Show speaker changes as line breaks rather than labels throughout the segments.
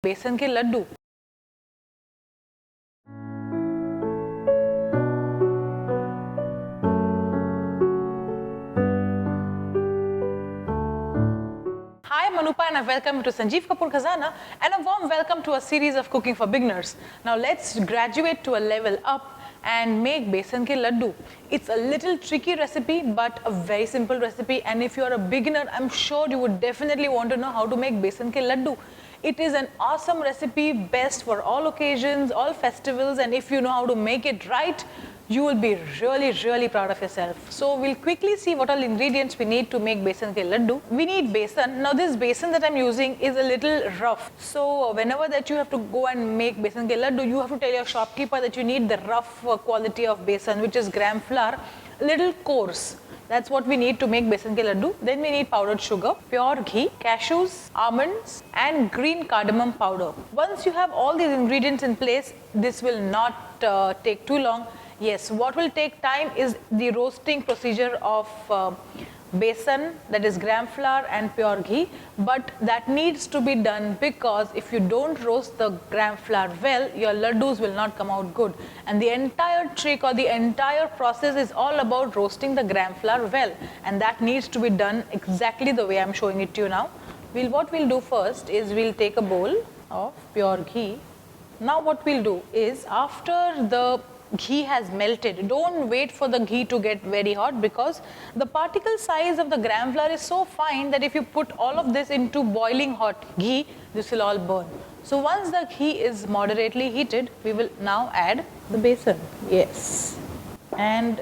बेसन के Laddu. Hi, I'm Anupa and I welcome you to Sanjeev Kapoor Khazana and a warm welcome to a series of cooking for beginners. Now let's graduate to a level up and make besan ke laddu. It's a little tricky recipe but a very simple recipe, and if you're a beginner, I'm sure you would definitely want to know how to make besan ke laddu. It is an awesome recipe, best for all occasions, all festivals, and if you know how to make it right, you will be really proud of yourself. So we'll quickly see what all ingredients we need to make besan ke laddu. We need besan. Now this besan that I'm using is a little rough. So whenever that you have to go and make besan ke laddu, you have to tell your shopkeeper that you need the rough quality of besan, which is gram flour, little coarse. That's what we need to make besan ke laddu. Then we need powdered sugar, pure ghee, cashews, almonds, and green cardamom powder. Once you have all these ingredients in place, this will not take too long. Yes, what will take time is the roasting procedure of besan, that is gram flour and pure ghee, but that needs to be done because if you don't roast the gram flour well, your ladoos will not come out good. And the entire trick or the entire process is all about roasting the gram flour well, and that needs to be done exactly the way I'm showing it to you now. What we'll do first is we'll take a bowl of pure ghee. Now what we'll do is, after the ghee has melted, don't wait for the ghee to get very hot because the particle size of the gram flour is so fine that if you put all of this into boiling hot ghee, this will all burn. So once the ghee is moderately heated, we will now add the besan. Yes. And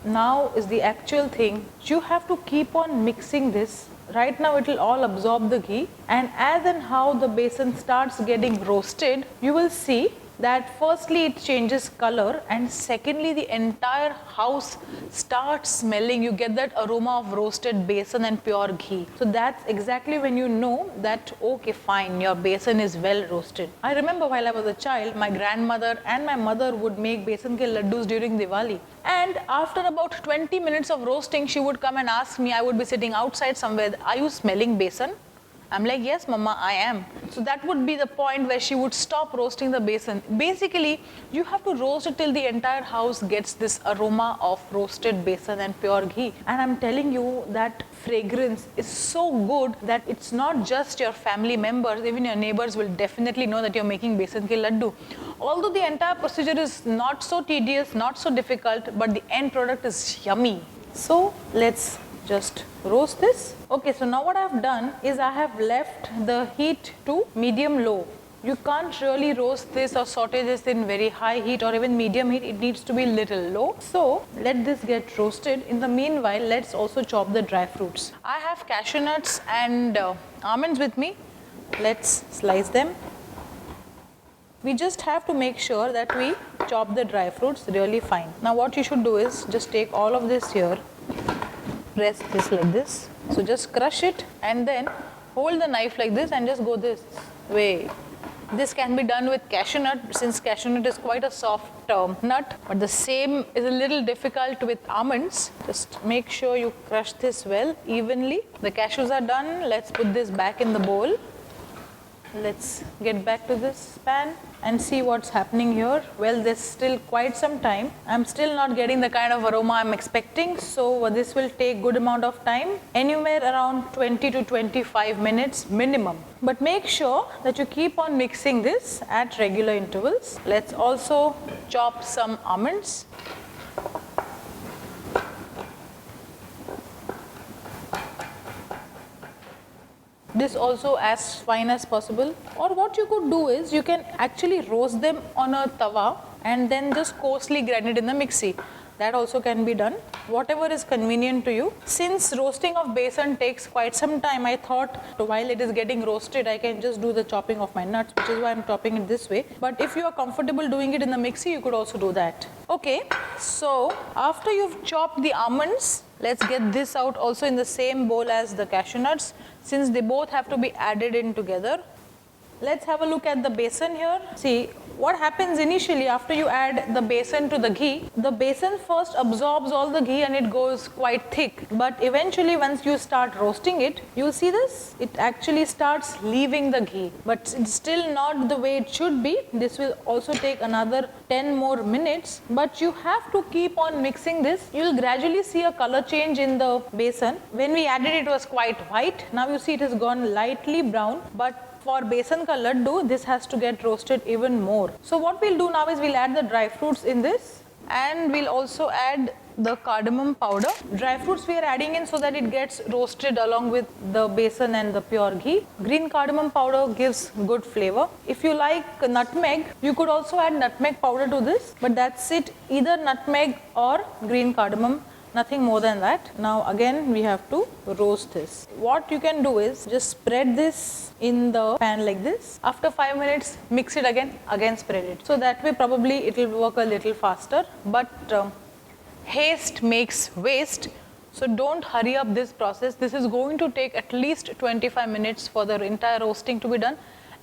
now is the actual thing. You have to keep on mixing this. Right now it will all absorb the ghee, and as and how the besan starts getting roasted, you will see that firstly it changes color, and secondly the entire house starts smelling. You get that aroma of roasted besan and pure ghee. So that's exactly when you know that okay, fine, your besan is well roasted. I remember while I was a child, my grandmother and my mother would make besan ke laddus during Diwali, and after about 20 minutes of roasting, she would come and ask me. I would be sitting outside somewhere, are you smelling besan? I'm like, yes, Mama, I am. So that would be the point where she would stop roasting the besan. Basically, you have to roast it till the entire house gets this aroma of roasted besan and pure ghee. And I'm telling you that fragrance is so good that it's not just your family members, even your neighbors will definitely know that you're making besan ke laddu. Although the entire procedure is not so tedious, not so difficult, but the end product is yummy. So let's just roast this. Okay, so now what I've done is I have left the heat to medium low. You can't really roast this or saute this in very high heat or even medium heat. It needs to be little low. So let this get roasted. In the meanwhile, let's also chop the dry fruits. I have cashew nuts and almonds with me. Let's slice them. We just have to make sure that we chop the dry fruits really fine. Now what you should do is just take all of this here, press this like this. So just crush it and then hold the knife like this and just go this way. This can be done with cashew nut, since cashew nut is quite a soft nut, but the same is a little difficult with almonds. Just make sure you crush this well, evenly. The cashews are done. Let's put this back in the bowl. Let's get back to this pan and see what's happening here. Well, there's still quite some time. I'm still not getting the kind of aroma I'm expecting, so this will take good amount of time, anywhere around 20 to 25 minutes minimum. But make sure that you keep on mixing this at regular intervals. Let's also chop some almonds. This also as fine as possible. Or what you could do is you can actually roast them on a tawa and then just coarsely grind it in the mixie. That also can be done, whatever is convenient to you. Since roasting of besan takes quite some time, I thought while it is getting roasted, I can just do the chopping of my nuts, which is why I'm chopping it this way. But if you are comfortable doing it in the mixie, you could also do that. Okay, so after you've chopped the almonds, let's get this out also in the same bowl as the cashew nuts, since they both have to be added in together. Let's have a look at the besan here. See, What happens initially after you add the besan to the ghee, the besan first absorbs all the ghee and it goes quite thick. But eventually once you start roasting it, you'll see this, it actually starts leaving the ghee. But it's still not the way it should be. This will also take another 10 more minutes. But you have to keep on mixing this. You'll gradually see a color change in the besan. When we added it was quite white. Now you see it has gone lightly brown. But for besan ka laddu, this has to get roasted even more. So what we'll do now is we'll add the dry fruits in this, and we'll also add the cardamom powder. Dry fruits we are adding in so that it gets roasted along with the besan and the pure ghee. Green cardamom powder gives good flavor. If you like nutmeg, you could also add nutmeg powder to this, but that's it, either nutmeg or green cardamom. Nothing more than that. Now again we have to roast this. What you can do is just spread this in the pan like this. After 5 minutes, mix it again spread it. So that way probably it will work a little faster. But haste makes waste. So don't hurry up this process. This is going to take at least 25 minutes for the entire roasting to be done.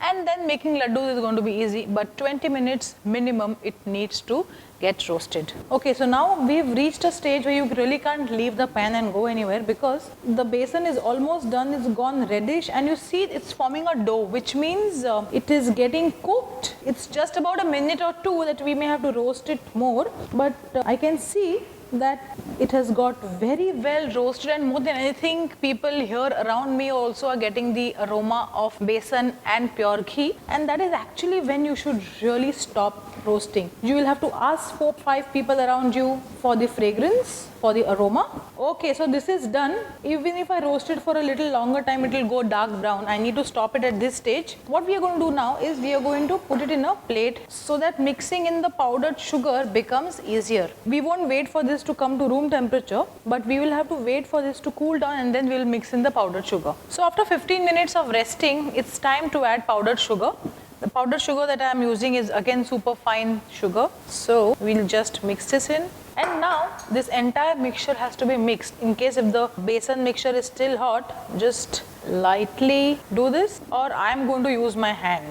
And then making laddus is going to be easy, but 20 minutes minimum it needs to get roasted. Okay, so now we've reached a stage where you really can't leave the pan and go anywhere because the besan is almost done, it's gone reddish, and you see it's forming a dough, which means it is getting cooked. It's just about a minute or two that we may have to roast it more, but I can see that it has got very well roasted, and more than anything, people here around me also are getting the aroma of besan and pure ghee, and that is actually when you should really stop roasting. You will have to ask 4-5 people around you for the fragrance, for the aroma. Okay, so this is done. Even if I roast it for a little longer time, it will go dark brown. I need to stop it at this stage. What we are going to do now is we are going to put it in a plate so that mixing in the powdered sugar becomes easier. We won't wait for this to come to room temperature, but we will have to wait for this to cool down and then we will mix in the powdered sugar. So after 15 minutes of resting, it's time to add powdered sugar. The powdered sugar that I am using is again super fine sugar. So we'll just mix this in. And now this entire mixture has to be mixed. In case if the besan mixture is still hot, just lightly do this, or I am going to use my hand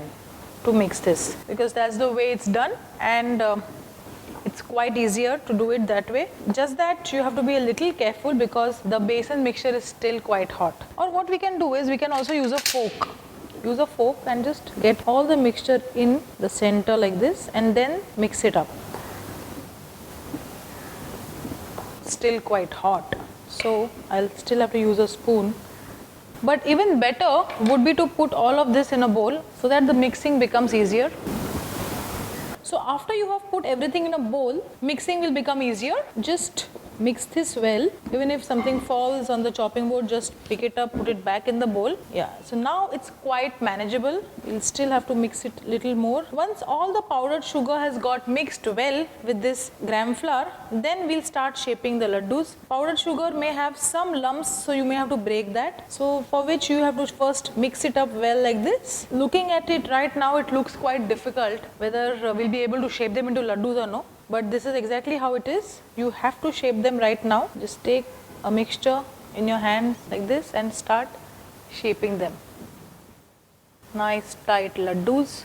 to mix this because that's the way it's done, and it's quite easier to do it that way. Just that you have to be a little careful because the besan mixture is still quite hot. Or what we can do is we can also use a fork. Use a fork and just get all the mixture in the center like this and then mix it up. Still quite hot, so I'll still have to use a spoon. But even better would be to put all of this in a bowl so that the mixing becomes easier. So after you have put everything in a bowl, mixing will become easier. Just mix this well. Even if something falls on the chopping board, just pick it up, put it back in the bowl. Yeah, so now it's quite manageable. We'll still have to mix it a little more. Once all the powdered sugar has got mixed well with this gram flour, then we'll start shaping the laddus. Powdered sugar may have some lumps, so you may have to break that. So for which you have to first mix it up well like this. Looking at it right now, it looks quite difficult whether we'll be able to shape them into laddus or no. But this is exactly how it is. You have to shape them right now. Just take a mixture in your hand like this and start shaping them. Nice tight laddus.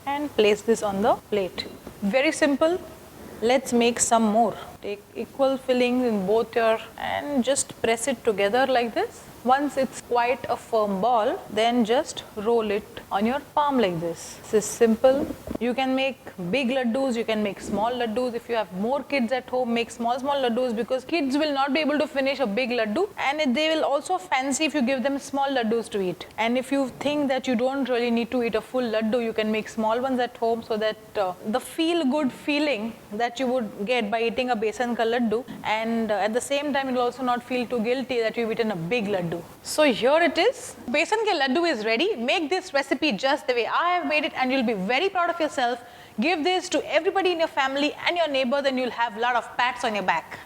And place this on the plate. Very simple. Let's make some more. Take equal fillings in both your and just press it together like this. Once it's quite a firm ball, then just roll it on your palm like this. This is simple. You can make big laddus, you can make small laddus. If you have more kids at home, make small laddus because kids will not be able to finish a big laddu, and they will also fancy if you give them small laddus to eat. And if you think that you don't really need to eat a full laddu, you can make small ones at home so that the feel-good feeling that you would get by eating a besan ka laddu, and at the same time you will also not feel too guilty that you've eaten a big laddu. So here it is. Besan ke laddu is ready. Make this recipe just the way I have made it and you'll be very proud of yourself. Give this to everybody in your family and your neighbors and you'll have a lot of pats on your back.